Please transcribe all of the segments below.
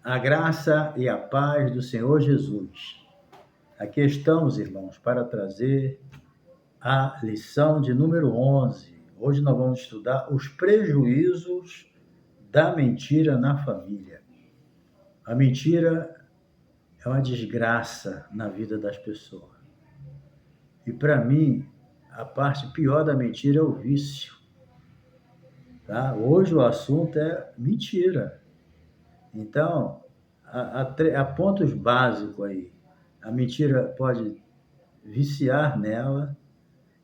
A graça e a paz do Senhor Jesus. Aqui estamos, irmãos, para trazer a lição de número 11. Hoje nós vamos estudar os prejuízos da mentira na família. A mentira é uma desgraça na vida das pessoas. E para mim, a parte pior da mentira é o vício. Tá? Hoje o assunto é mentira. Então, há pontos básicos aí. A mentira pode viciar nela.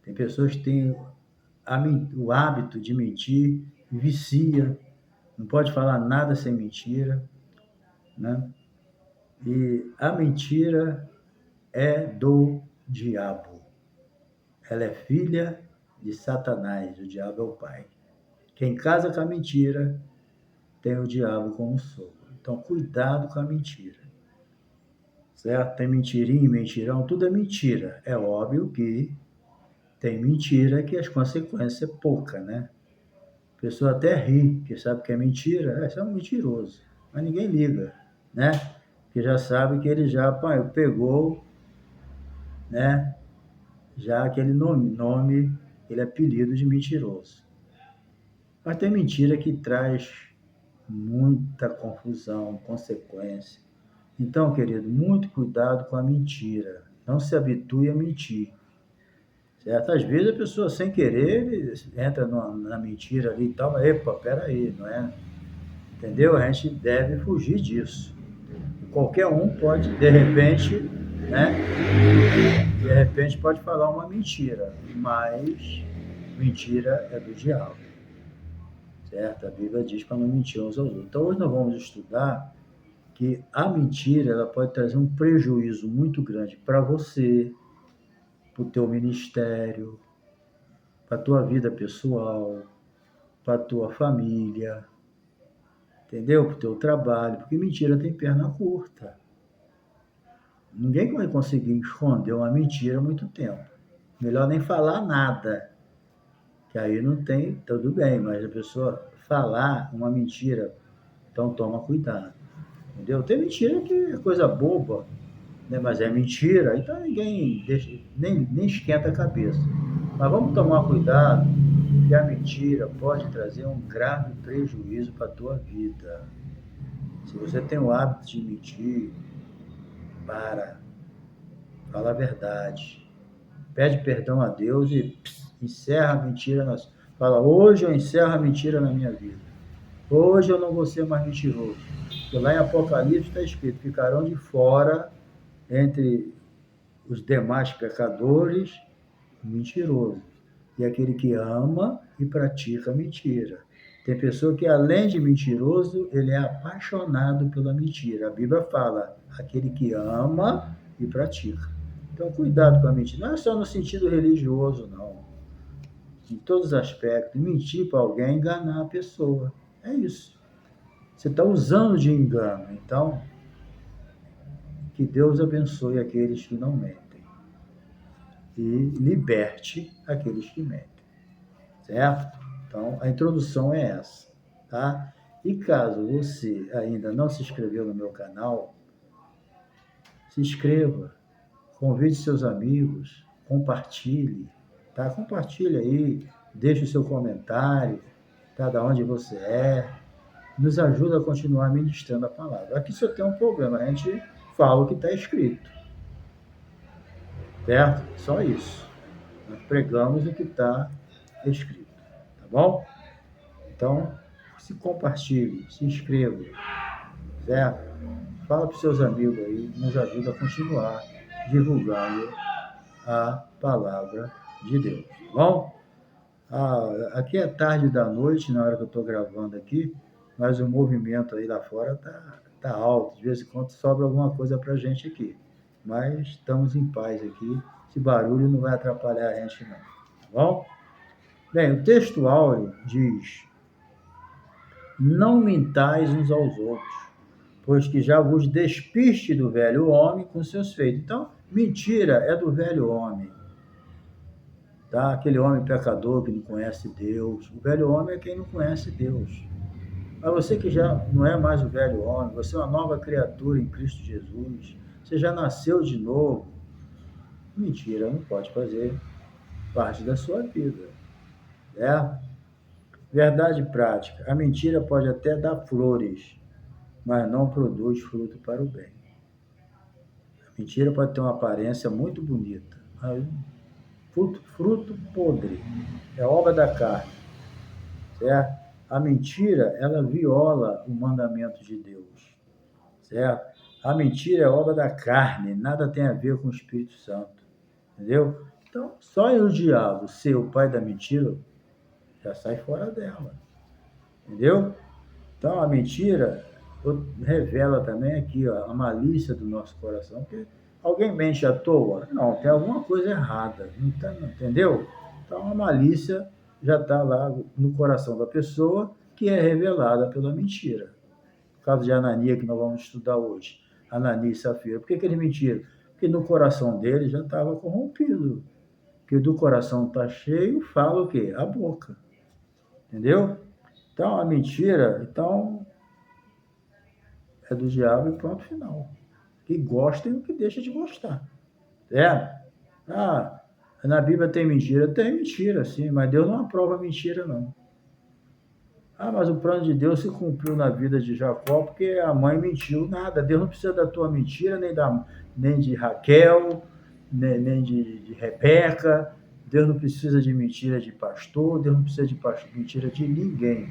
Tem pessoas que têm o hábito de mentir, vicia, não pode falar nada sem mentira, né? E a mentira é do diabo. Ela é filha de Satanás, o diabo é o pai. Quem casa com a mentira tem o diabo como sogro. Então, cuidado com a mentira. Certo? Tem mentirinho, mentirão, tudo é mentira. É óbvio que tem mentira que as consequências é pouca, né? A pessoa até ri, que sabe que é mentira. Esse é um mentiroso. Mas ninguém liga, né? Porque já sabe que ele já pegou, né? Já aquele nome, aquele apelido de mentiroso. Mas tem mentira que traz muita confusão, consequência. Então, querido, muito cuidado com a mentira. Não se habitue a mentir. Certo? Às vezes a pessoa, sem querer, entra na mentira ali e tal, mas, epa, peraí, não é? Entendeu? A gente deve fugir disso. Qualquer um pode, de repente, né? De repente pode falar uma mentira, mas mentira é do diabo. Certo? A Bíblia diz para não mentir uns aos outros. Então, hoje nós vamos estudar que a mentira ela pode trazer um prejuízo muito grande para você, para o teu ministério, para a tua vida pessoal, para a tua família, entendeu? Para o teu trabalho, porque mentira tem perna curta. Ninguém vai conseguir esconder uma mentira há muito tempo. Melhor nem falar nada, que aí não tem, tudo bem, mas a pessoa falar uma mentira, então toma cuidado, entendeu? Tem mentira que é coisa boba, né? Mas é mentira, então ninguém nem esquenta a cabeça. Mas vamos tomar cuidado, que a mentira pode trazer um grave prejuízo para a tua vida. Se você tem o hábito de mentir, fala a verdade. Pede perdão a Deus e encerra a mentira. Fala, hoje eu encerro a mentira na minha vida. Hoje eu não vou ser mais mentiroso. Porque lá em Apocalipse está escrito, ficarão de fora entre os demais pecadores mentirosos. E aquele que ama e pratica mentira. Tem pessoa que, além de mentiroso, ele é apaixonado pela mentira. A Bíblia fala, aquele que ama e pratica. Então, cuidado com a mentira. Não é só no sentido religioso, não. Em todos os aspectos. Mentir para alguém é enganar a pessoa. É isso. Você está usando de engano. Então, que Deus abençoe aqueles que não mentem. E liberte aqueles que mentem. Certo? Então, a introdução é essa, tá? E caso você ainda não se inscreveu no meu canal, se inscreva, convide seus amigos, compartilhe, tá? Compartilhe aí, deixe o seu comentário, tá? Da onde você é, nos ajuda a continuar ministrando a palavra. Aqui só tem um problema, a gente fala o que está escrito, certo? Só isso. Nós pregamos o que está escrito, tá bom? Então, se compartilhe, se inscreva, certo? Fala para os seus amigos aí, nos ajuda a continuar divulgando a palavra de Deus, tá bom? Aqui é tarde da noite, na hora que eu estou gravando aqui, mas o movimento aí lá fora tá alto, de vez em quando sobra alguma coisa para a gente aqui, mas estamos em paz aqui, esse barulho não vai atrapalhar a gente não, tá bom? Bem, o texto áureo diz: não mintais uns aos outros, pois que já vos despiste do velho homem com seus feitos. Então, mentira é do velho homem, tá? Aquele homem pecador que não conhece Deus. O velho homem é quem não conhece Deus. Mas você que já não é mais o velho homem, você é uma nova criatura em Cristo Jesus, você já nasceu de novo. Mentira não pode fazer parte da sua vida, né? Verdade prática. A mentira pode até dar flores, mas não produz fruto para o bem. A mentira pode ter uma aparência muito bonita, mas fruto podre, é obra da carne, certo? A mentira, ela viola o mandamento de Deus, certo? A mentira é obra da carne, nada tem a ver com o Espírito Santo, entendeu? Então, só o diabo ser o pai da mentira, já sai fora dela, entendeu? Então, a mentira revela também aqui ó, a malícia do nosso coração, porque alguém mente à toa? Não, tem alguma coisa errada, não, entendeu? Então, a malícia já está lá no coração da pessoa, que é revelada pela mentira. O caso de Ananias, que nós vamos estudar hoje, Ananias e Safira. Por que eles mentiram? Porque no coração dele já estava corrompido. Porque do coração está cheio, fala o quê? A boca. Entendeu? Então, a mentira, é do diabo e pronto, final. Que gosta e o que deixa de gostar. É? Ah, na Bíblia tem mentira? Tem mentira, sim, mas Deus não aprova mentira, não. Ah, mas o plano de Deus se cumpriu na vida de Jacó porque a mãe mentiu. Nada, Deus não precisa da tua mentira, nem de Raquel, nem de Rebeca. Deus não precisa de mentira de pastor, Deus não precisa de mentira de ninguém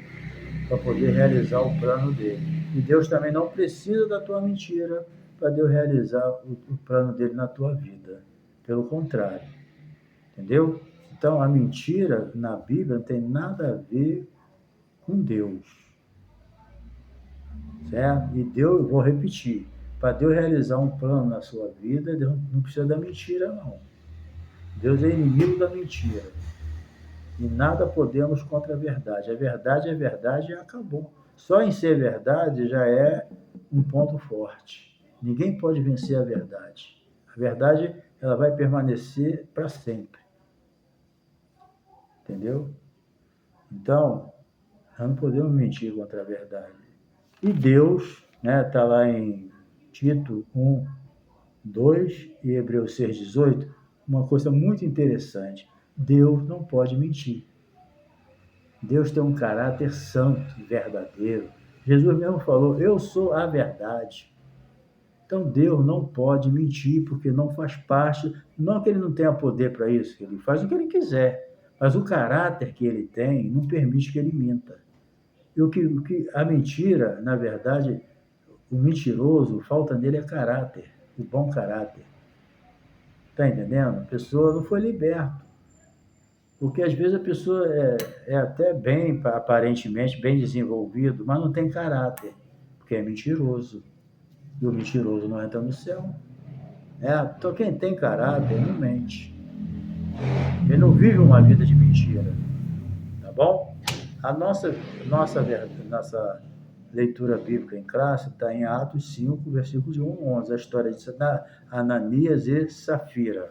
para poder realizar o plano dele. E Deus também não precisa da tua mentira para Deus realizar o plano dele na tua vida. Pelo contrário, entendeu? Então, a mentira na Bíblia não tem nada a ver com Deus, certo? E Deus, vou repetir, para Deus realizar um plano na sua vida, Deus não precisa da mentira, não. Deus é inimigo da mentira. E nada podemos contra a verdade. A verdade é verdade e acabou. Só em ser verdade já é um ponto forte. Ninguém pode vencer a verdade. A verdade, ela vai permanecer para sempre. Entendeu? Então, nós não podemos mentir contra a verdade. E Deus, né, está lá em Tito 1, 2 e Hebreus 6, 18, uma coisa muito interessante. Deus não pode mentir. Deus tem um caráter santo e verdadeiro. Jesus mesmo falou, eu sou a verdade. Então Deus não pode mentir, porque não faz parte, não que ele não tenha poder para isso, ele faz o que ele quiser, mas o caráter que ele tem não permite que ele minta. E a mentira, na verdade, o mentiroso, falta nele é caráter, o bom caráter. Está entendendo? A pessoa não foi liberta. Porque às vezes a pessoa é até bem, aparentemente, bem desenvolvido, mas não tem caráter, porque é mentiroso. E o mentiroso não entra no céu. Então quem tem caráter não mente. Ele não vive uma vida de mentira. Tá bom? A nossa leitura bíblica em classe está em Atos 5, versículos de 1 a 11, a história de Ananias e Safira.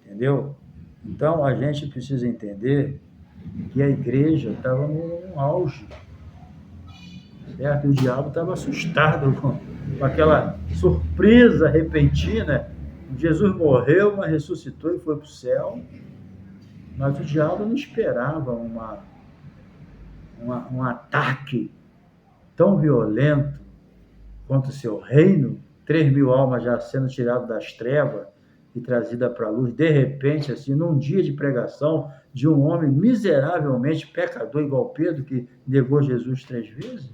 Entendeu? Então, a gente precisa entender que a igreja estava num auge, certo? E o diabo estava assustado com aquela surpresa repentina. Jesus morreu, mas ressuscitou e foi para o céu. Mas o diabo não esperava um ataque tão violento contra o seu reino, 3.000 almas já sendo tiradas das trevas e trazida para a luz, de repente, assim, num dia de pregação de um homem miseravelmente pecador, igual Pedro, que negou Jesus 3 vezes.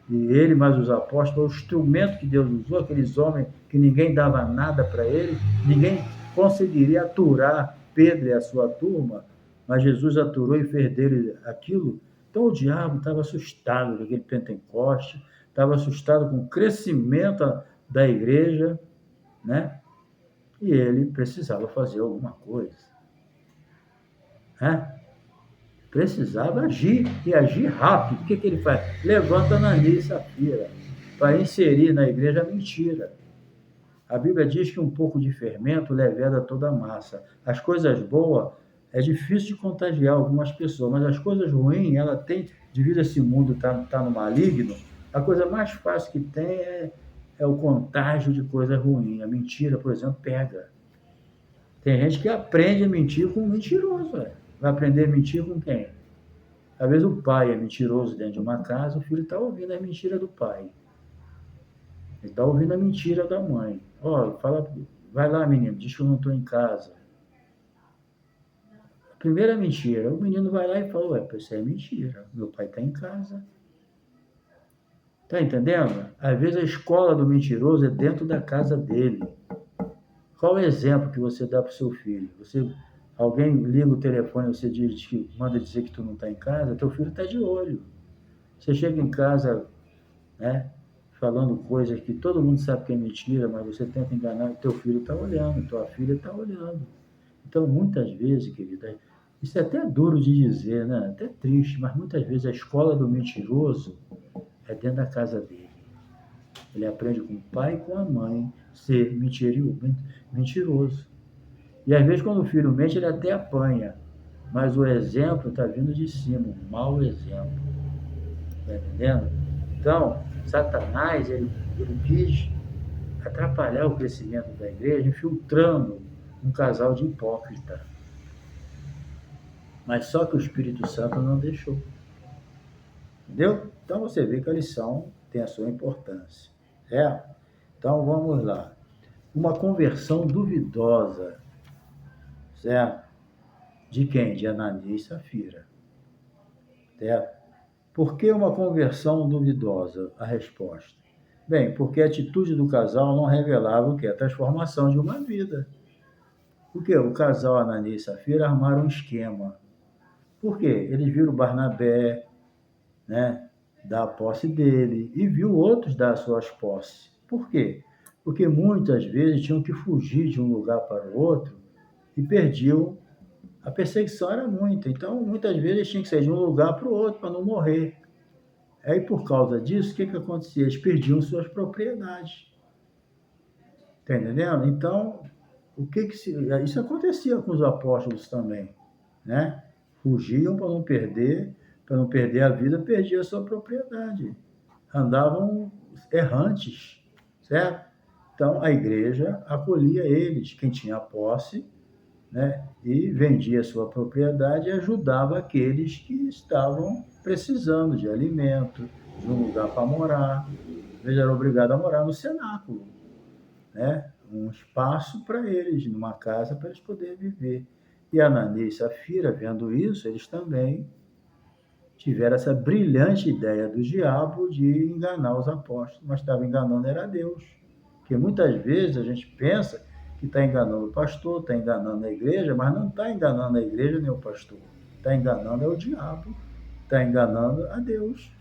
E ele, mais os apóstolos, o instrumento que Deus usou, aqueles homens que ninguém dava nada para ele, ninguém conseguiria aturar Pedro e a sua turma, mas Jesus aturou e fez dele aquilo. Então o diabo estava assustado com aquele Pentecoste, estava assustado com o crescimento da igreja, né? E ele precisava fazer alguma coisa, né? Precisava agir, e agir rápido. O que ele faz? Levanta Ananias e Safira para inserir na igreja a mentira. A Bíblia diz que um pouco de fermento leveda toda a massa. As coisas boas é difícil de contagiar algumas pessoas, mas as coisas ruins, ela tem devido a esse mundo tá no maligno, a coisa mais fácil que tem é o contágio de coisa ruim. A mentira, por exemplo, pega. Tem gente que aprende a mentir com um mentiroso. Vai aprender a mentir com quem? Às vezes o pai é mentiroso dentro de uma casa, o filho está ouvindo a mentira do pai. Ele está ouvindo a mentira da mãe. Fala, vai lá, menino, diz que eu não estou em casa. A primeira mentira, o menino vai lá e fala, isso é mentira, meu pai está em casa. Está entendendo? Às vezes a escola do mentiroso é dentro da casa dele. Qual é o exemplo que você dá para o seu filho? Alguém liga o telefone, você manda dizer que tu não está em casa, teu filho está de olho. Você chega em casa, né, falando coisas que todo mundo sabe que é mentira, mas você tenta enganar, teu filho está olhando, tua filha está olhando. Então, muitas vezes, querida, isso é até duro de dizer, né? Até triste, mas muitas vezes a escola do mentiroso é dentro da casa dele. Ele aprende com o pai e com a mãe ser mentiroso. E às vezes, quando o filho mente, ele até apanha. Mas o exemplo está vindo de cima, um mau exemplo. Está entendendo? Então, Satanás, ele quis atrapalhar o crescimento da igreja, infiltrando um casal de hipócritas. Mas só que o Espírito Santo não deixou. Entendeu? Então você vê que a lição tem a sua importância. Então vamos lá. Uma conversão duvidosa, certo? De quem? De Ananias e Safira. Certo? Por que uma conversão duvidosa? A resposta. Bem, porque a atitude do casal não revelava o que? A transformação de uma vida. Porque o casal Ananias e Safira armaram um esquema. Por quê? Eles viram Barnabé, né, dar a posse dele e viu outros dar as suas posses. Por quê? Porque muitas vezes tinham que fugir de um lugar para o outro e perdiam. A perseguição era muita, então muitas vezes tinham que sair de um lugar para o outro para não morrer. Aí por causa disso, o que acontecia? Eles perdiam suas propriedades. Está entendendo? Então, isso acontecia com os apóstolos também, né? Fugiam para não perder a vida, perdiam a sua propriedade. Andavam errantes, certo? Então, a igreja acolhia eles, quem tinha posse, né? E vendia a sua propriedade e ajudava aqueles que estavam precisando de alimento, de um lugar para morar. Eles eram obrigados a morar no cenáculo, né? Um espaço para eles, numa casa para eles poderem viver. E Ananias e Safira, vendo isso, eles também tiveram essa brilhante ideia do diabo de enganar os apóstolos, mas estava enganando era Deus. Porque muitas vezes a gente pensa que está enganando o pastor, está enganando a igreja, mas não está enganando a igreja nem o pastor. Está enganando é o diabo, está enganando a Deus.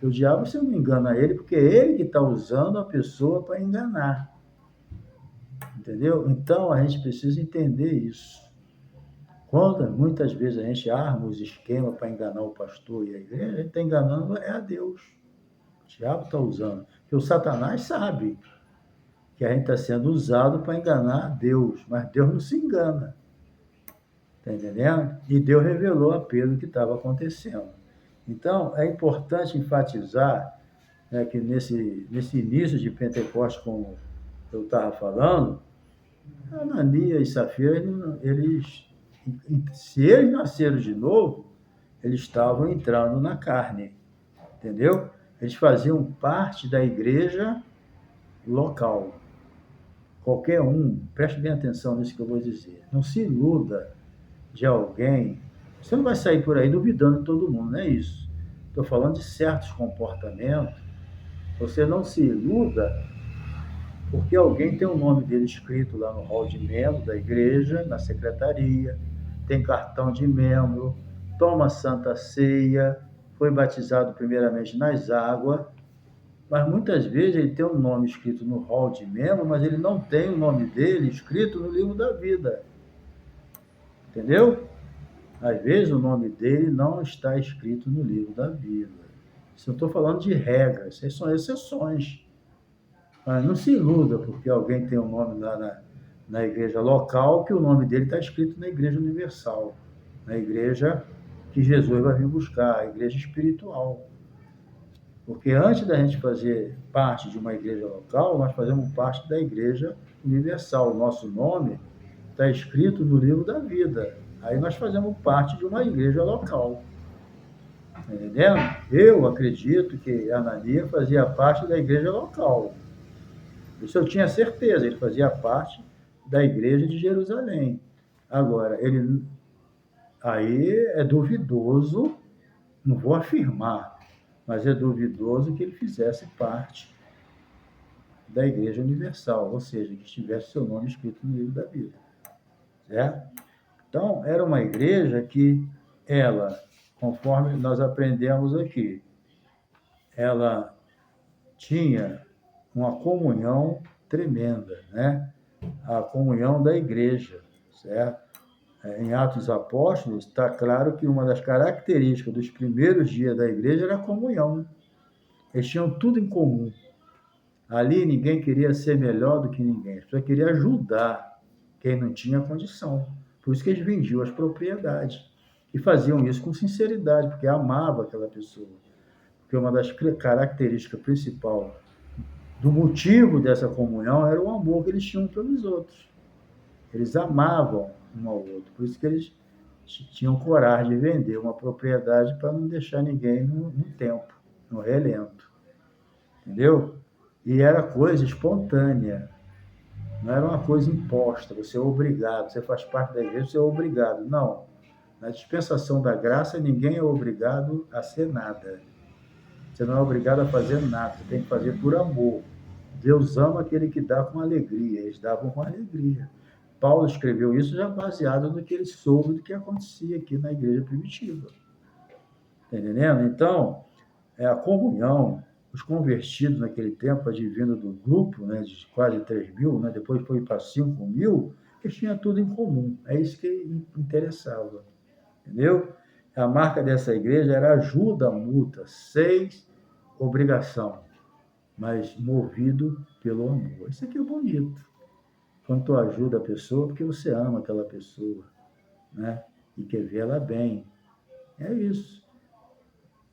E o diabo você não engana ele, porque é ele que está usando a pessoa para enganar. Entendeu? Então a gente precisa entender isso. Quando muitas vezes a gente arma os esquemas para enganar o pastor e a igreja, a gente está enganando a Deus. O diabo está usando. Porque o Satanás sabe que a gente está sendo usado para enganar Deus, mas Deus não se engana. Está entendendo? E Deus revelou a Pedro o que estava acontecendo. Então, é importante enfatizar, né, que nesse início de Pentecostes, como eu estava falando, Ananias e Safira, se eles nasceram de novo, eles estavam entrando na carne, entendeu? Eles faziam parte da igreja local. Qualquer um, preste bem atenção nisso que eu vou dizer. Não se iluda de alguém. Você não vai sair por aí duvidando de todo mundo, não é isso. Estou falando de certos comportamentos. Você não se iluda porque alguém tem o nome dele escrito lá no hall de membro da igreja, na secretaria, tem cartão de membro, toma santa ceia, foi batizado primeiramente nas águas, mas muitas vezes ele tem um nome escrito no hall de membro, mas ele não tem o nome dele escrito no livro da vida. Entendeu? Às vezes o nome dele não está escrito no livro da vida. Isso eu estou falando de regras, essas são exceções. Mas não se iluda porque alguém tem um nome lá na igreja local, que o nome dele está escrito na igreja universal, na igreja que Jesus vai vir buscar, a igreja espiritual. Porque antes da gente fazer parte de uma igreja local, nós fazemos parte da igreja universal. O nosso nome está escrito no livro da vida. Aí nós fazemos parte de uma igreja local. Tá entendendo? Eu acredito que Ananias fazia parte da igreja local. Isso eu tinha certeza, ele fazia parte da igreja de Jerusalém. Agora, aí é duvidoso, não vou afirmar, mas é duvidoso que ele fizesse parte da Igreja Universal, ou seja, que tivesse seu nome escrito no livro da vida. Certo? Então, era uma igreja que ela, conforme nós aprendemos aqui, ela tinha uma comunhão tremenda, né? A comunhão da igreja, certo? Em Atos Apóstolos, está claro que uma das características dos primeiros dias da igreja era a comunhão. Eles tinham tudo em comum. Ali ninguém queria ser melhor do que ninguém, só queria ajudar quem não tinha condição. Por isso que eles vendiam as propriedades. E faziam isso com sinceridade, porque amavam aquela pessoa. Porque uma das características principais do motivo dessa comunhão era o amor que eles tinham pelos outros. Eles amavam um ao outro. Por isso que eles tinham coragem de vender uma propriedade para não deixar ninguém no tempo, no relento. Entendeu? E era coisa espontânea. Não era uma coisa imposta, você é obrigado, você faz parte da igreja, você é obrigado. Não. Na dispensação da graça, ninguém é obrigado a ser nada. Você não é obrigado a fazer nada, você tem que fazer por amor. Deus ama aquele que dá com alegria, eles davam com alegria. Paulo escreveu isso já baseado no que ele soube do que acontecia aqui na igreja primitiva. Está entendendo? Então, a comunhão, os convertidos naquele tempo, advindo do grupo, né, de quase 3.000, né, depois foi para 5.000, eles tinham tudo em comum. É isso que interessava. Entendeu? A marca dessa igreja era ajuda mútua, sem obrigação, mas movido pelo amor. Isso aqui é bonito. Quando tu ajuda a pessoa, porque você ama aquela pessoa, né? E quer ver ela bem. É isso.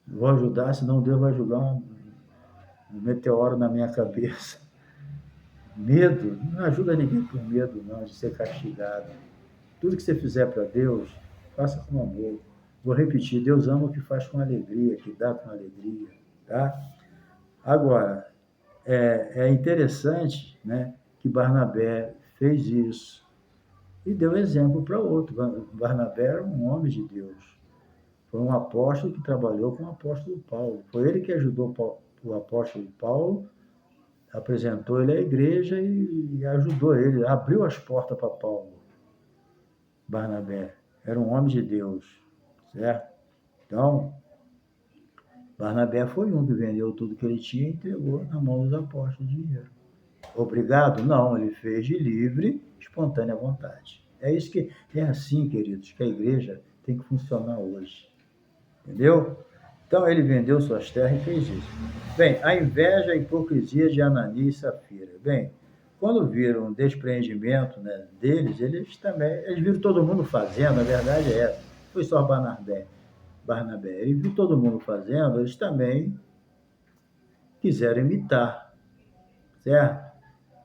Vou ajudar, senão Deus vai jogar um meteoro na minha cabeça. Medo, não ajuda ninguém por medo, não, de ser castigado. Tudo que você fizer para Deus, faça com amor. Vou repetir, Deus ama o que faz com alegria, que dá com alegria, tá? Agora, é interessante, né, que Barnabé fez isso e deu exemplo para outro. Barnabé era um homem de Deus. Foi um apóstolo que trabalhou com o apóstolo Paulo. Foi ele que ajudou o apóstolo Paulo, apresentou ele à igreja e ajudou ele, abriu as portas para Paulo. Barnabé era um homem de Deus, certo? Então, Barnabé foi um que vendeu tudo que ele tinha e entregou na mão dos apóstolos de dinheiro. Obrigado? Não, ele fez de livre, espontânea vontade. É assim, queridos, que a igreja tem que funcionar hoje. Entendeu? Então ele vendeu suas terras e fez isso. Bem, a inveja e a hipocrisia de Ananias e Safira. Bem, quando viram o despreendimento, né, deles, eles viram todo mundo fazendo, a verdade é essa. Foi só Barnabé. Eles viram todo mundo fazendo, eles também quiseram imitar, certo?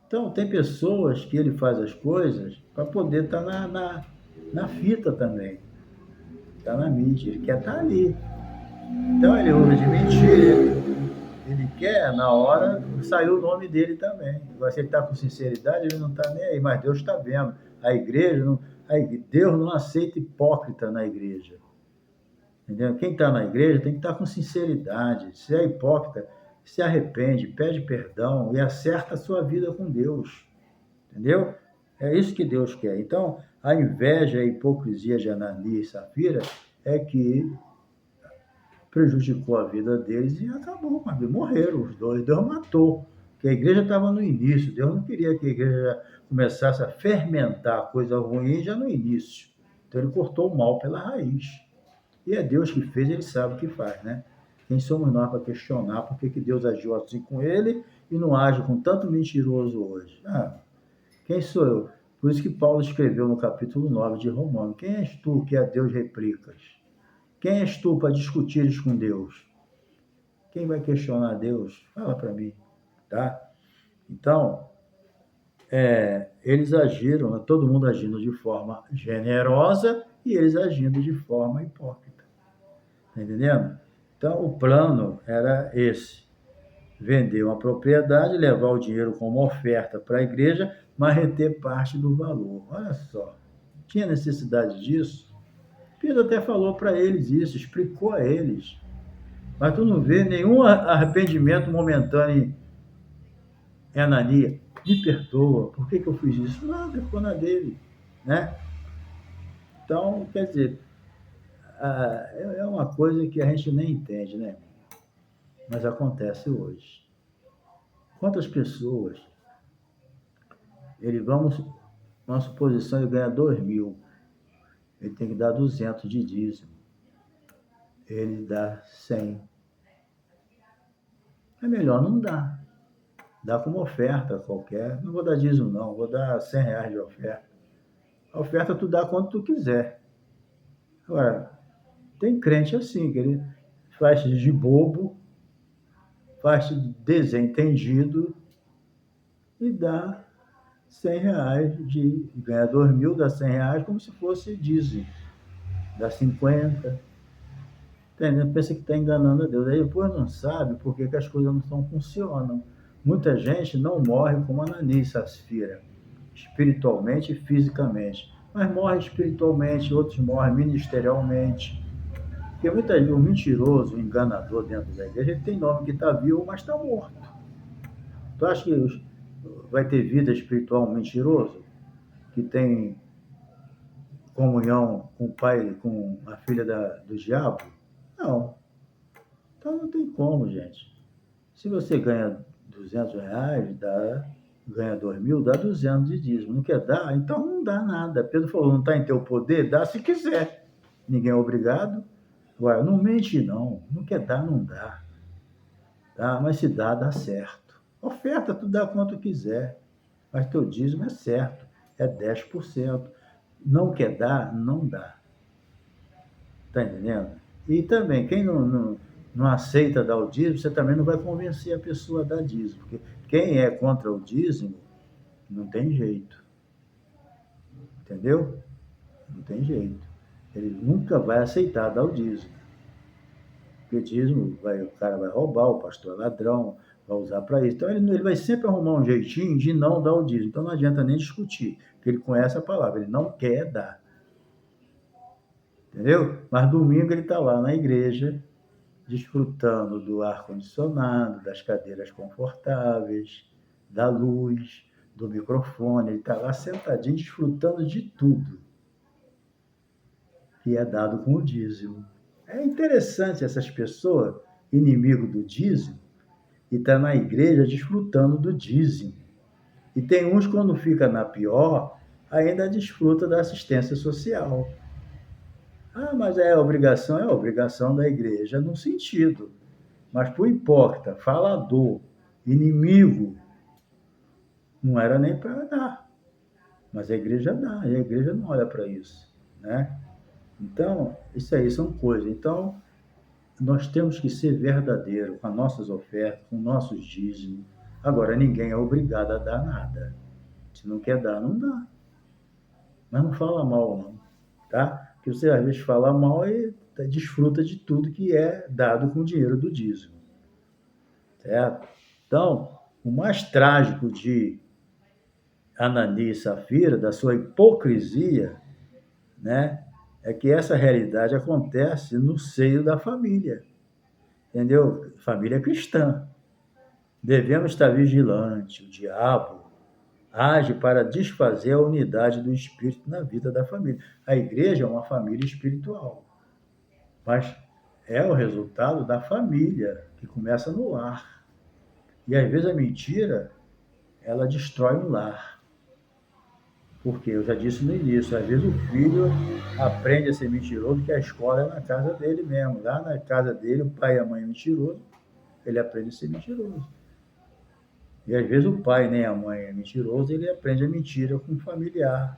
Então, tem pessoas que ele faz as coisas para poder estar na fita também. Está na mídia, ele quer estar ali. Então, ele usa de mentira, ele quer, na hora, sair o nome dele também. Agora, se ele está com sinceridade, ele não está nem aí, mas Deus está vendo. A igreja, Deus não aceita hipócrita na igreja. Entendeu? Quem está na igreja tem que estar com sinceridade. Se é hipócrita, se arrepende, pede perdão e acerta a sua vida com Deus. Entendeu? É isso que Deus quer. Então, a inveja e a hipocrisia de Ananias e Safira é que prejudicou a vida deles e acabou com a vida. Morreram os dois, Deus matou. Porque a igreja estava no início, Deus não queria que a igreja começasse a fermentar coisa ruim já no início. Então ele cortou o mal pela raiz. E é Deus que fez, ele sabe o que faz, né? Quem somos nós para questionar por que Deus agiu assim com ele e não age com tanto mentiroso hoje? Quem sou eu? Por isso que Paulo escreveu no capítulo 9 de Romanos: quem és tu que a Deus replicas? Quem és tu para discutires com Deus? Quem vai questionar Deus? Fala para mim, tá? Então, eles agiram, né, todo mundo agindo de forma generosa e eles agindo de forma hipócrita. Tá entendendo? Então, o plano era esse: vender uma propriedade, levar o dinheiro como oferta para a igreja, mas reter parte do valor. Olha só, tinha necessidade disso? Pedro até falou para eles isso, explicou a eles. Mas tu não vê nenhum arrependimento momentâneo em Ananias. Me perdoa, por que eu fiz isso? Nada, ficou na dele, né? Então, quer dizer, é uma coisa que a gente nem entende, né? Mas acontece hoje. Quantas pessoas, uma suposição, ele ganha 2.000, ele tem que dar 200 de dízimo, ele dá 100. É melhor não dar. Dá como oferta qualquer. Não vou dar dízimo, não, vou dar R$ 100 de oferta. A oferta tu dá quanto tu quiser. Agora, tem crente assim, que ele faz de bobo, faz de desentendido e dá R$ 100 ganha 2.000, dá R$ 100 como se fosse dízimo. Dá 50. Entendeu? Pensa que está enganando a Deus. Aí depois não sabe por que as coisas não funcionam. Muita gente não morre como Ananias e Safira, espiritualmente e fisicamente. Mas morre espiritualmente, outros morrem ministerialmente. Porque muitas vezes o mentiroso, o enganador dentro da igreja, ele tem nome que está vivo, mas está morto. Tu acha que vai ter vida espiritual um mentiroso? Que tem comunhão com o pai, com a filha do diabo? Não. Então não tem como, gente. Se você ganha R$ 200, ganha 2.000, dá 200 de dízimo. Não quer dar? Então não dá nada. Pedro falou, não está em teu poder? Dá se quiser. Ninguém é obrigado. Agora, não mente não. Não quer dar, não dá. Tá? Mas se dá, dá certo. Oferta, tu dá quanto quiser. Mas teu dízimo é certo. É 10%. Não quer dar, não dá. Tá entendendo? E também, quem não aceita dar o dízimo, você também não vai convencer a pessoa a dar dízimo. Porque quem é contra o dízimo, não tem jeito. Entendeu? Não tem jeito. Ele nunca vai aceitar dar o dízimo. Porque dízimo, o cara vai roubar, o pastor é ladrão, vai usar para isso. Então ele vai sempre arrumar um jeitinho de não dar o dízimo. Então não adianta nem discutir, porque ele conhece a palavra, ele não quer dar. Entendeu? Mas domingo ele está lá na igreja, desfrutando do ar-condicionado, das cadeiras confortáveis, da luz, do microfone. Ele está lá sentadinho, desfrutando de tudo que é dado com o dízimo. É interessante essas pessoas, inimigo do dízimo, e está na igreja desfrutando do dízimo. E tem uns, quando fica na pior, ainda desfruta da assistência social. Ah, mas é a obrigação da igreja num sentido. Mas para o hipócrita, falador, inimigo, não era nem para dar. Mas a igreja dá, e a igreja não olha para isso, né? Então, isso aí são coisas. Então, nós temos que ser verdadeiro com as nossas ofertas, com nossos dízimos. Agora, ninguém é obrigado a dar nada. Se não quer dar, não dá. Mas não fala mal, não, tá? Porque você, às vezes, fala mal e desfruta de tudo que é dado com o dinheiro do dízimo, certo? Então, o mais trágico de Ananias e Safira, da sua hipocrisia, né, é que essa realidade acontece no seio da família, entendeu? Família cristã. Devemos estar vigilantes. O diabo age para desfazer a unidade do espírito na vida da família. A igreja é uma família espiritual, mas é o resultado da família, que começa no lar. E às vezes a mentira, ela destrói um lar. Porque eu já disse no início, às vezes o filho aprende a ser mentiroso, que a escola é na casa dele mesmo. Lá na casa dele, o pai e a mãe é mentiroso, ele aprende a ser mentiroso. E às vezes o pai nem a mãe é mentiroso, ele aprende a mentira com o familiar.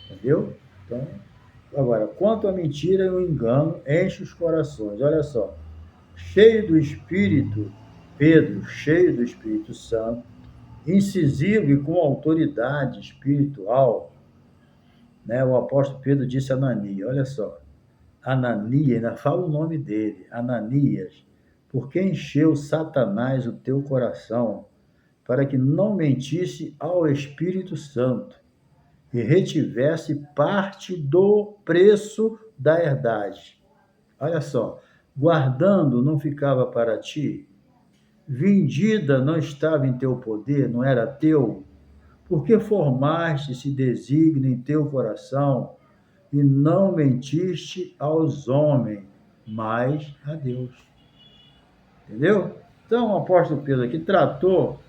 Entendeu? Então, Agora, quanto à mentira e o engano, enche os corações. Olha só, cheio do Espírito, Pedro, cheio do Espírito Santo, incisivo e com autoridade espiritual, né? O apóstolo Pedro disse a Ananias, olha só, Ananias, ainda fala o nome dele, Ananias, porque encheu Satanás o teu coração, para que não mentisse ao Espírito Santo e retivesse parte do preço da herdade. Olha só, guardando não ficava para ti, vendida não estava em teu poder, não era teu, porque formaste esse desígnio em teu coração e não mentiste aos homens, mas a Deus. Entendeu? Então, o apóstolo Pedro aqui tratou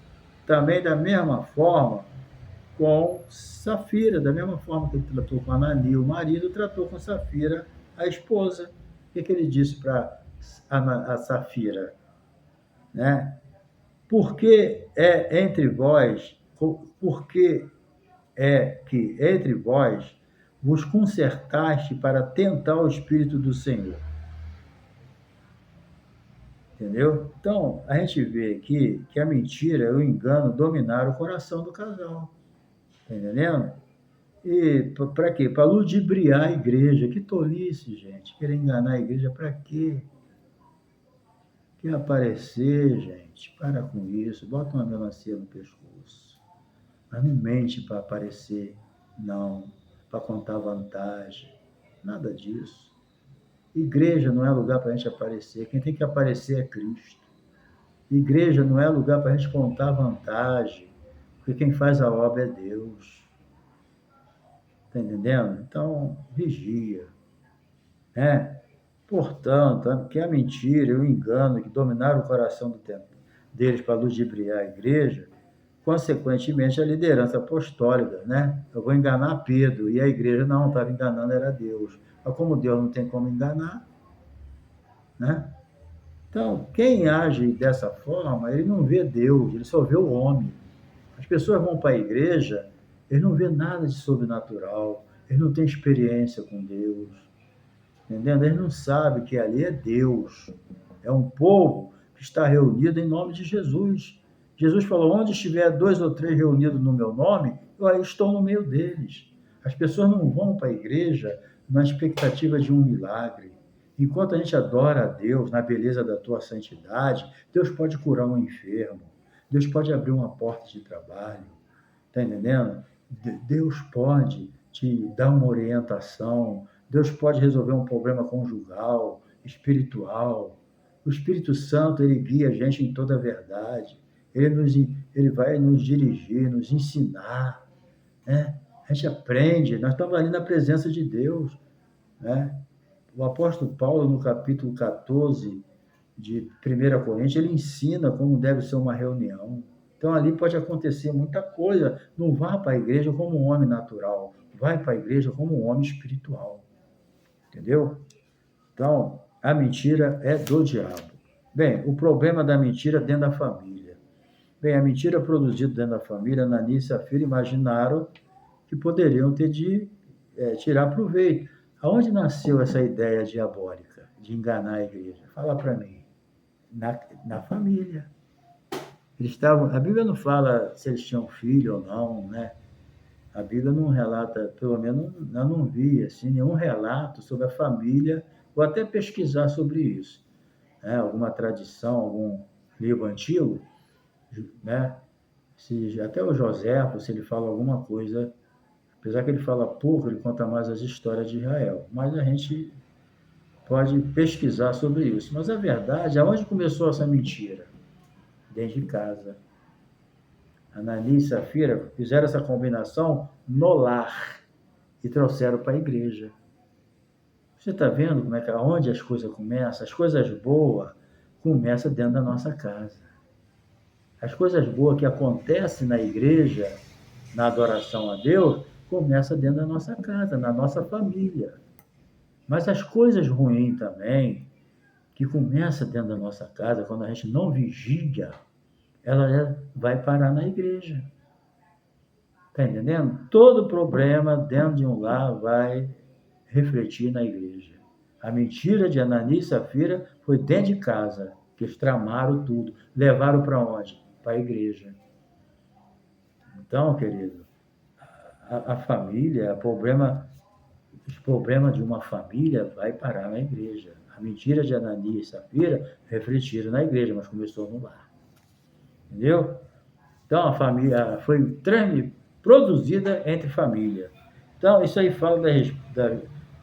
também da mesma forma com Safira, da mesma forma que ele tratou com Anani, o marido, tratou com Safira, a esposa. O que ele disse para a Safira? Né? Porque é entre vós, porque é que entre vós vos concertaste para tentar o Espírito do Senhor. Entendeu? Então, a gente vê aqui que a mentira e o engano dominaram o coração do casal. Tá entendendo? E para quê? Para ludibriar a igreja. Que tolice, gente. Querer enganar a igreja para quê? Quer aparecer, gente? Para com isso. Bota uma melancia no pescoço. Mas não mente para aparecer, não. Para contar vantagem. Nada disso. Igreja não é lugar para a gente aparecer. Quem tem que aparecer é Cristo. Igreja não é lugar para a gente contar vantagem. Porque quem faz a obra é Deus. Está entendendo? Então, vigia. Né? Portanto, que a mentira e o engano que dominaram o coração do tempo deles para ludibriar a igreja, consequentemente a liderança apostólica, né? Eu vou enganar Pedro, e a igreja não estava enganando, era Deus. Mas como Deus não tem como enganar, né? Então, quem age dessa forma, ele não vê Deus, ele só vê o homem. As pessoas vão para a igreja, eles não vê nada de sobrenatural, eles não têm experiência com Deus, entendendo? Eles não sabem que ali é Deus, é um povo que está reunido em nome de Jesus. Jesus falou, onde estiver 2 ou 3 reunidos no meu nome, eu aí estou no meio deles. As pessoas não vão para a igreja na expectativa de um milagre. Enquanto a gente adora a Deus na beleza da tua santidade, Deus pode curar um enfermo, Deus pode abrir uma porta de trabalho, está entendendo? Deus pode te dar uma orientação, Deus pode resolver um problema conjugal, espiritual. O Espírito Santo, ele guia a gente em toda a verdade. Ele vai nos dirigir, nos ensinar, né? A gente aprende, nós estamos ali na presença de Deus, né? O apóstolo Paulo, no capítulo 14 de 1 Coríntios, ele ensina como deve ser uma reunião. Então, ali pode acontecer muita coisa. Não vá para a igreja como um homem natural, vai para a igreja como um homem espiritual. Entendeu? Então, a mentira é do diabo. Bem, o problema da mentira dentro da família. Bem, a mentira produzida dentro da família, Ananias e Safira imaginaram que poderiam ter de tirar proveito. Aonde nasceu essa ideia diabólica de enganar a igreja? Fala para mim. Na família. A Bíblia não fala se eles tinham filho ou não, né? A Bíblia não relata, pelo menos eu não vi assim, nenhum relato sobre a família, vou até pesquisar sobre isso, né? Alguma tradição, algum livro antigo, né? Até o Joséfo, se ele fala alguma coisa, apesar que ele fala pouco, ele conta mais as histórias de Israel, mas a gente pode pesquisar sobre isso. Mas a verdade, aonde começou essa mentira? Dentro de casa. Ananias e Safira fizeram essa combinação no lar e trouxeram para a igreja. Você está vendo como é que onde as coisas começam? As coisas boas começam dentro da nossa casa. As coisas boas que acontecem na igreja, na adoração a Deus, começam dentro da nossa casa, na nossa família. Mas as coisas ruins também, que começam dentro da nossa casa, quando a gente não vigia, ela vai parar na igreja. Está entendendo? Todo problema dentro de um lar vai refletir na igreja. A mentira de Ananias e Safira foi dentro de casa, que eles tramaram tudo. Levaram para onde? Para a igreja. Então, querido, a família, os problemas de uma família vai parar na igreja. A mentira de Ananias e Safira refletiram na igreja, mas começou no lar. Entendeu? Então, a família foi produzida entre família. Então, isso aí fala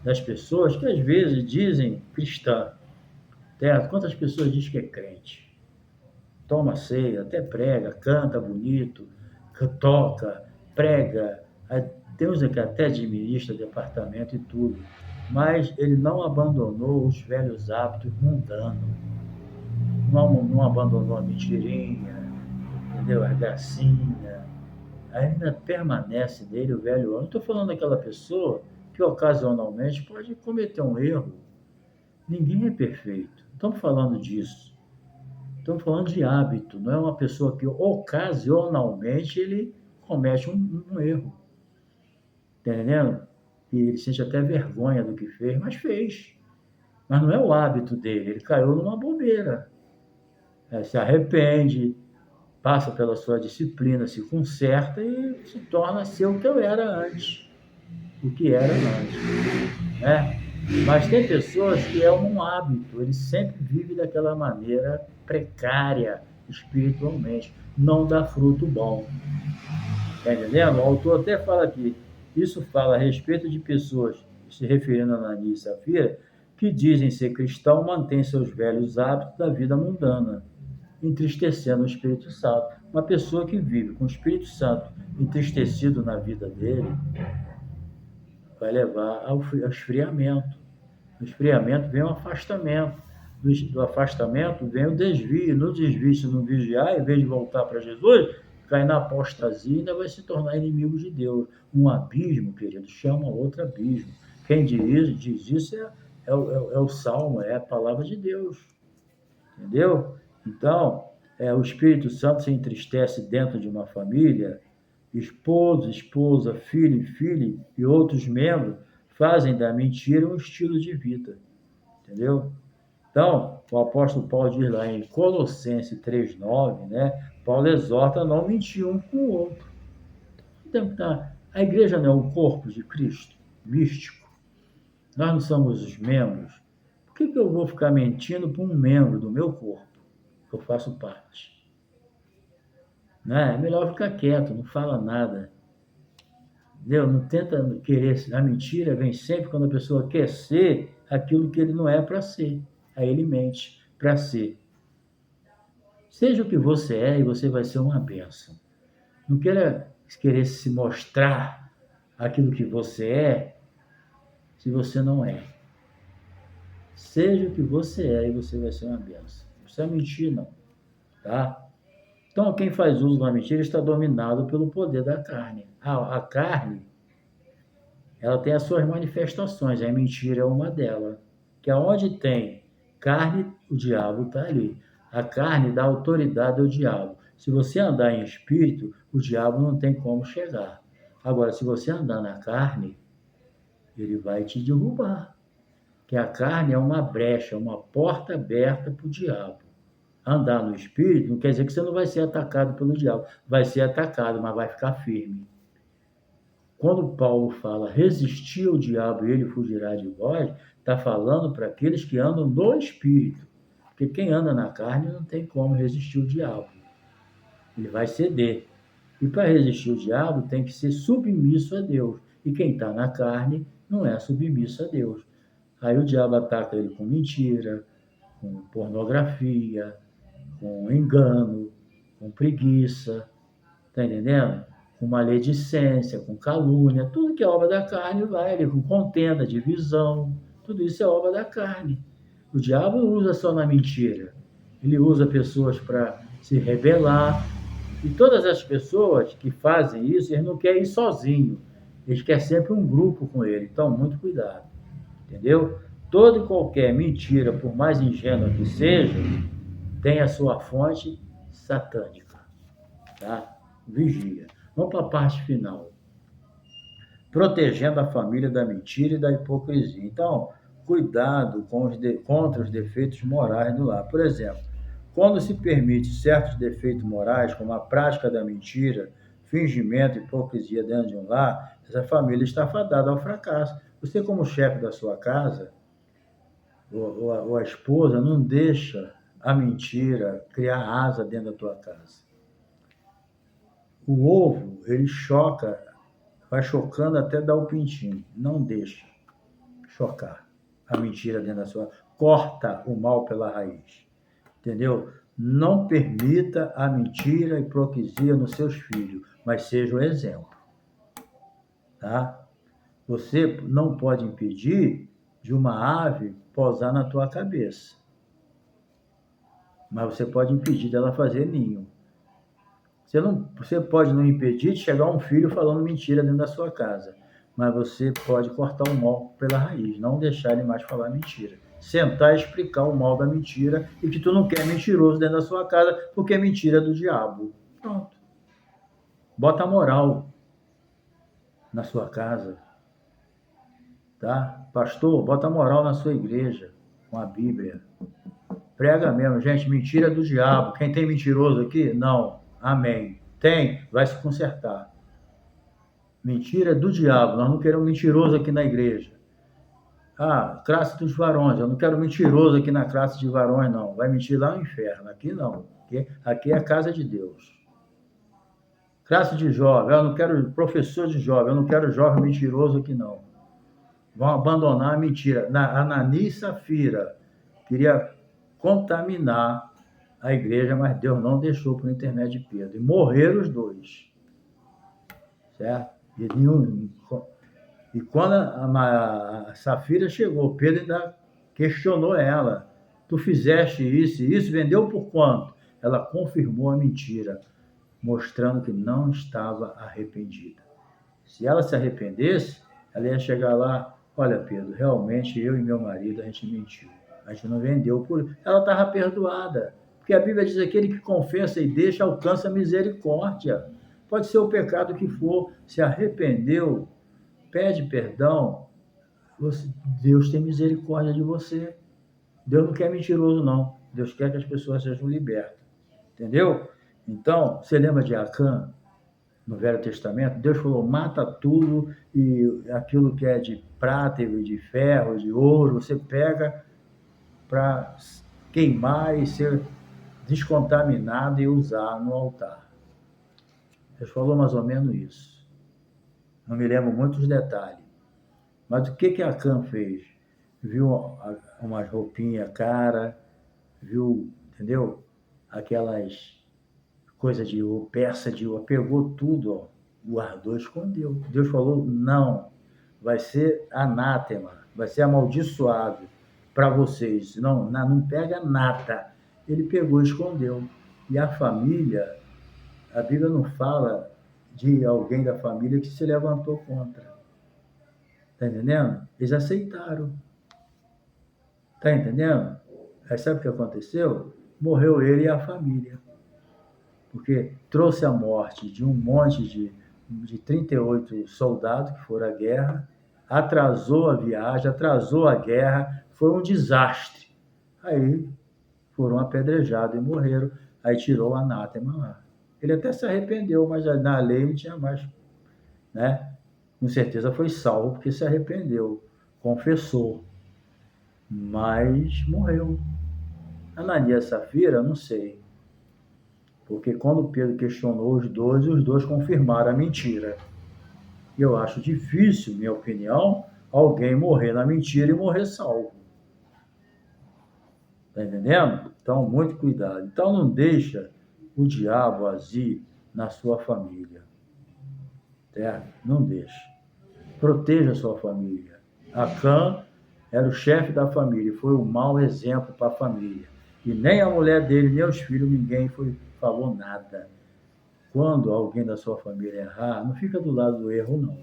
das pessoas que às vezes dizem cristã. Quantas pessoas dizem que é crente? Toma ceia, até prega, canta bonito, toca, prega, tem uns que até administra departamento e tudo, mas ele não abandonou os velhos hábitos mundanos, não abandonou a mentirinha, entendeu? A gracinha, ainda permanece nele o velho homem. Estou falando daquela pessoa que ocasionalmente pode cometer um erro. Ninguém é perfeito. Estamos falando disso. Estamos falando de hábito. Não é uma pessoa que ocasionalmente ele comete um erro. Está entendendo? E ele sente até vergonha do que fez, mas fez. Mas não é o hábito dele. Ele caiu numa bobeira. Se arrepende, passa pela sua disciplina, se conserta e se torna ser o que eu era antes. O que era antes. Né? Mas tem pessoas que é um hábito, ele sempre vive daquela maneira precária espiritualmente, não dá fruto bom. Está entendendo? O autor até fala aqui, isso fala a respeito de pessoas, se referindo a Ananias e Safira, que dizem ser cristão, mantêm seus velhos hábitos da vida mundana, entristecendo o Espírito Santo. Uma pessoa que vive com o Espírito Santo entristecido na vida dele, vai levar ao esfriamento. No esfriamento vem o afastamento. Do afastamento vem o desvio. No desvio, se não vigiar, em vez de voltar para Jesus, cai na apostasia e ainda vai se tornar inimigo de Deus. Um abismo, querido, chama outro abismo. Quem diz isso é o Salmo, é a palavra de Deus. Entendeu? Então, o Espírito Santo se entristece dentro de uma família, esposo, esposa, filho, filha e outros membros fazem da mentira um estilo de vida. Entendeu? Então, o apóstolo Paulo diz lá em Colossenses 3,9, né? Paulo exorta a não mentir um com o outro. Então, a igreja não é o corpo de Cristo, místico. Nós não somos os membros. Por que eu vou ficar mentindo para um membro do meu corpo, que eu faço parte? Né? É melhor ficar quieto, não fala nada. Entendeu? Não tenta querer. A mentira vem sempre quando a pessoa quer ser aquilo que ele não é para ser. Aí ele mente para ser. Seja o que você é e você vai ser uma bênção. Não querer se mostrar aquilo que você é se você não é. Seja o que você é e você vai ser uma bênção. Não precisa mentir, não. Tá? Então, quem faz uso da mentira está dominado pelo poder da carne. A carne, ela tem as suas manifestações. A mentira é uma delas. Que aonde tem carne, o diabo está ali. A carne dá autoridade ao diabo. Se você andar em espírito, o diabo não tem como chegar. Agora, se você andar na carne, ele vai te derrubar. Que a carne é uma brecha, uma porta aberta para o diabo. Andar no espírito não quer dizer que você não vai ser atacado pelo diabo. Vai ser atacado, mas vai ficar firme. Quando Paulo fala resistir ao diabo e ele fugirá de vós, está falando para aqueles que andam no espírito. Porque quem anda na carne não tem como resistir ao diabo. Ele vai ceder. E para resistir ao diabo tem que ser submisso a Deus. E quem está na carne não é submisso a Deus. Aí o diabo ataca ele com mentira, com pornografia, com engano, com preguiça, tá entendendo? Com maledicência, com calúnia, tudo que é obra da carne vai ali, com contenda, divisão, tudo isso é obra da carne. O diabo não usa só na mentira, ele usa pessoas para se rebelar, e todas as pessoas que fazem isso, eles não querem ir sozinho, eles querem sempre um grupo com ele, então muito cuidado, entendeu? Toda e qualquer mentira, por mais ingênua que seja, tem a sua fonte satânica, tá? Vigia. Vamos para a parte final. protegendo a família da mentira e da hipocrisia. Então, cuidado contra os defeitos morais do lar. Por exemplo, quando se permite certos defeitos morais, como a prática da mentira, fingimento e hipocrisia dentro de um lar, essa família está fadada ao fracasso. Você, como chefe da sua casa, ou a esposa, não deixa a mentira criar asa dentro da tua casa. O ovo, ele choca, vai chocando até dar o pintinho. Não deixa chocar a mentira dentro da sua... Corta o mal pela raiz. Entendeu? Não permita a mentira e hipocrisia nos seus filhos, mas seja o exemplo. Tá? Você não pode impedir de uma ave pousar na tua cabeça, mas você pode impedir dela fazer ninho. Você pode não impedir de chegar um filho falando mentira dentro da sua casa, mas você pode cortar o mal pela raiz, não deixar ele mais falar mentira. Sentar e explicar o mal da mentira e que tu não quer mentiroso dentro da sua casa porque é mentira do diabo. Pronto. Bota a moral na sua casa. Tá? Pastor, bota a moral na sua igreja com a Bíblia. Prega mesmo, gente, mentira do diabo. Quem tem mentiroso aqui? Não. Amém. Tem, vai se consertar. Mentira do diabo. Nós não queremos mentiroso aqui na igreja. Ah, classe dos varões. Eu não quero mentiroso aqui na classe de varões, não. Vai mentir lá no inferno. Aqui não. Aqui é a casa de Deus. Classe de jovem. Eu não quero professor de jovem. Eu não quero jovem mentiroso aqui, não. Vão abandonar a mentira. Ananias e Safira queria contaminar a igreja, mas Deus não deixou por intermédio de Pedro. E morreram os dois. Certo? E quando a Safira chegou, Pedro ainda questionou ela. Tu fizeste isso e isso, vendeu por quanto? Ela confirmou a mentira, mostrando que não estava arrependida. Se ela se arrependesse, ela ia chegar lá, olha, Pedro, realmente eu e meu marido, a gente mentiu. A gente não vendeu por... Ela estava perdoada. Porque a Bíblia diz que aquele que confessa e deixa alcança misericórdia. Pode ser o pecado que for, se arrependeu, pede perdão, Deus tem misericórdia de você. Deus não quer mentiroso, não. Deus quer que as pessoas sejam libertas. Entendeu? Então, você lembra de Acã, no Velho Testamento? Deus falou, mata tudo e aquilo que é de prata e de ferro, de ouro, você pega para queimar e ser descontaminado e usar no altar. Deus falou mais ou menos isso. Não me lembro muitos detalhes. Mas o que Acã fez? Viu umas roupinhas cara, viu, entendeu? Aquelas coisas de ouro, peça de ouro, pegou tudo, ó, guardou, escondeu. Deus falou, não, vai ser anátema, vai ser amaldiçoado para vocês. Não pega nada. Ele pegou e escondeu. E a família, a Bíblia não fala de alguém da família que se levantou contra. Tá entendendo? Eles aceitaram. Tá entendendo? Aí sabe o que aconteceu? Morreu ele e a família. Porque trouxe a morte de um monte de 38 soldados que foram à guerra, atrasou a viagem, atrasou a guerra, foi um desastre. Aí foram apedrejados e morreram. Aí tirou o anátema lá. Ele até se arrependeu, mas na lei não tinha mais, né? Com certeza foi salvo porque se arrependeu, confessou, mas morreu. Ananias e Safira, não sei, porque quando Pedro questionou os dois confirmaram a mentira. E eu acho difícil, minha opinião, alguém morrer na mentira e morrer salvo. Tá entendendo? Então, muito cuidado. Então, não deixa o diabo agir na sua família. Certo? Não deixa. Proteja a sua família. Acã era o chefe da família, foi um mau exemplo para a família. E nem a mulher dele, nem os filhos, ninguém falou nada. Quando alguém da sua família errar, não fica do lado do erro, não.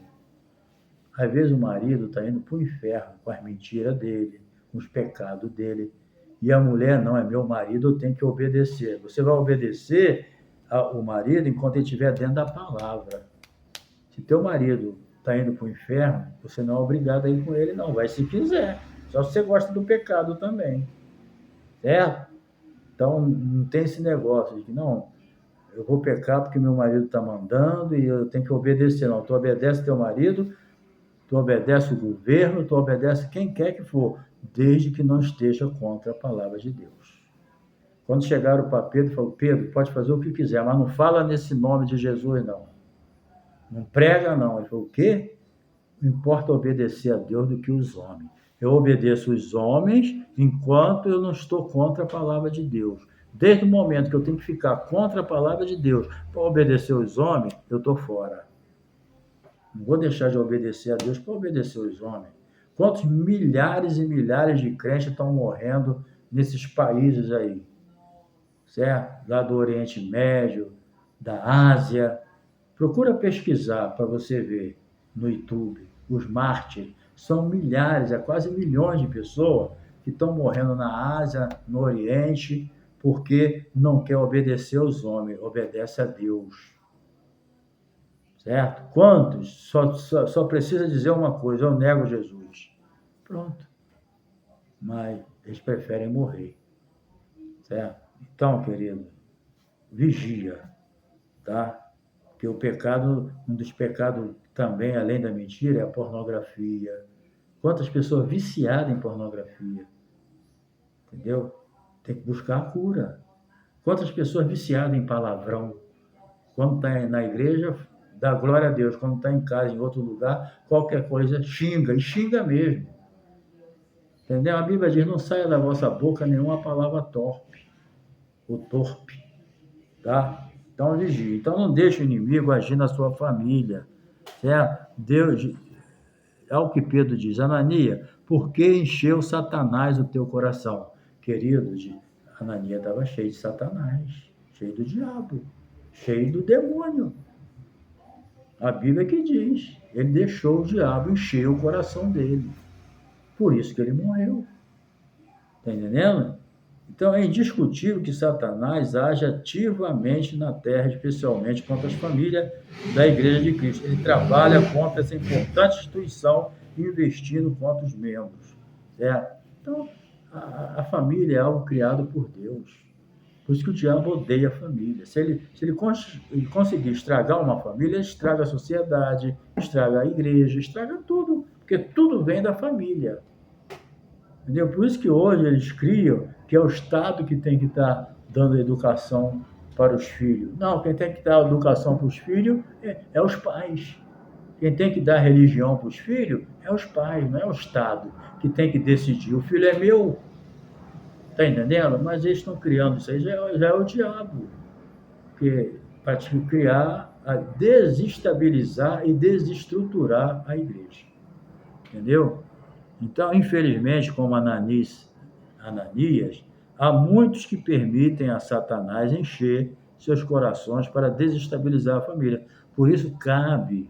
Às vezes o marido está indo para o inferno com as mentiras dele, com os pecados dele. E a mulher, não, é meu marido, eu tenho que obedecer. Você vai obedecer ao marido enquanto ele estiver dentro da palavra. Se teu marido está indo para o inferno, você não é obrigado a ir com ele, não. Vai se quiser. Só se você gosta do pecado também. Certo? Então, não tem esse negócio de que, não, eu vou pecar porque meu marido está mandando e eu tenho que obedecer. Não, tu obedece teu marido, tu obedece o governo, tu obedece quem quer que for, desde que não esteja contra a palavra de Deus. Quando chegaram para Pedro, falou, Pedro, pode fazer o que quiser, mas não fala nesse nome de Jesus, não. Não prega, não. Ele falou, o quê? Não importa obedecer a Deus do que os homens. Eu obedeço os homens enquanto eu não estou contra a palavra de Deus. Desde o momento que eu tenho que ficar contra a palavra de Deus para obedecer os homens, eu estou fora. Não vou deixar de obedecer a Deus para obedecer os homens. Quantos milhares e milhares de crentes estão morrendo nesses países aí? Certo? Lá do Oriente Médio, da Ásia. Procura pesquisar para você ver no YouTube. Os mártires são milhares, quase milhões de pessoas que estão morrendo na Ásia, no Oriente, porque não quer obedecer aos homens, obedece a Deus. Certo? Quantos? Só precisa dizer uma coisa, eu nego Jesus. Pronto. Mas eles preferem morrer. Certo? Então, querido, vigia, tá? Porque o pecado, um dos pecados também, além da mentira, é a pornografia. Quantas pessoas viciadas em pornografia? Entendeu? Tem que buscar a cura. Quantas pessoas viciadas em palavrão? Quando está na igreja, dá glória a Deus. Quando está em casa, em outro lugar, qualquer coisa, xinga. E xinga mesmo. Entendeu? A Bíblia diz, não saia da vossa boca nenhuma palavra torpe. Ou torpe. Tá? Então, vigia. Então, não deixe o inimigo agir na sua família. Certo? Deus, é o que Pedro diz, Ananias, por que encheu Satanás o teu coração? Querido, Ananias estava cheio de Satanás, cheio do diabo, cheio do demônio. A Bíblia que diz, ele deixou o diabo encher o coração dele. Por isso que ele morreu. Está entendendo? Então, é indiscutível que Satanás age ativamente na terra, especialmente contra as famílias da Igreja de Cristo. Ele trabalha contra essa importante instituição, investindo contra os membros. Certo? Então, a família é algo criado por Deus. Por isso que o diabo odeia a família. Se ele conseguir estragar uma família, ele estraga a sociedade, estraga a igreja, estraga tudo. Porque tudo vem da família. Entendeu? Por isso que hoje eles criam que é o Estado que tem que estar dando educação para os filhos. Não, quem tem que dar educação para os filhos é os pais. Quem tem que dar religião para os filhos é os pais, não é o Estado que tem que decidir. O filho é meu, tá entendendo? Mas eles estão criando isso aí, já é o diabo, para te criar, a desestabilizar e desestruturar a igreja. Entendeu? Então, infelizmente, como Ananias, há muitos que permitem a Satanás encher seus corações para desestabilizar a família. Por isso, cabe,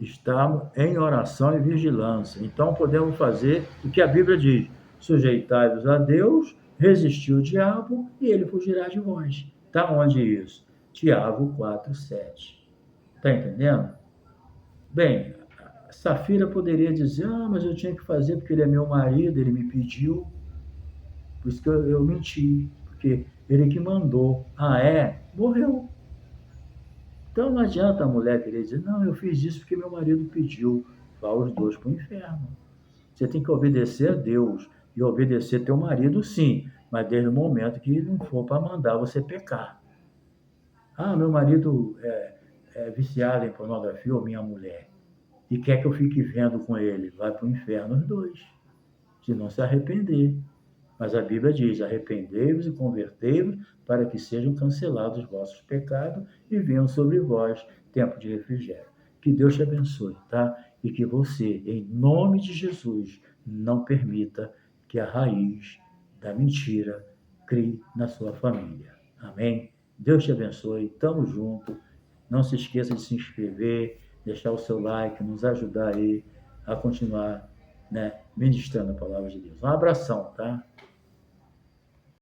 estarmos em oração e vigilância. Então, podemos fazer o que a Bíblia diz: sujeitai-vos a Deus, resistir o diabo e ele fugirá de vós. Está onde isso? Tiago 4:7. Está entendendo? Bem, Safira poderia dizer, mas eu tinha que fazer porque ele é meu marido, ele me pediu, por isso que eu menti, porque ele que mandou. Morreu. Então não adianta a mulher querer dizer, não, eu fiz isso porque meu marido pediu. Vá os dois para o inferno. Você tem que obedecer a Deus e obedecer teu marido, sim, mas desde o momento que não for para mandar você pecar. Meu marido é viciado em pornografia ou minha mulher e quer que eu fique vendo com ele, vai para o inferno os dois, se não se arrepender. Mas a Bíblia diz, arrependei-vos e convertei-vos para que sejam cancelados os vossos pecados e venham sobre vós tempo de refrigério. Que Deus te abençoe, tá? E que você, em nome de Jesus, não permita que a raiz da mentira crie na sua família. Amém? Deus te abençoe, tamo junto. Não se esqueça de se inscrever, deixar o seu like, nos ajudar aí a continuar, ministrando a palavra de Deus. Um abração, tá?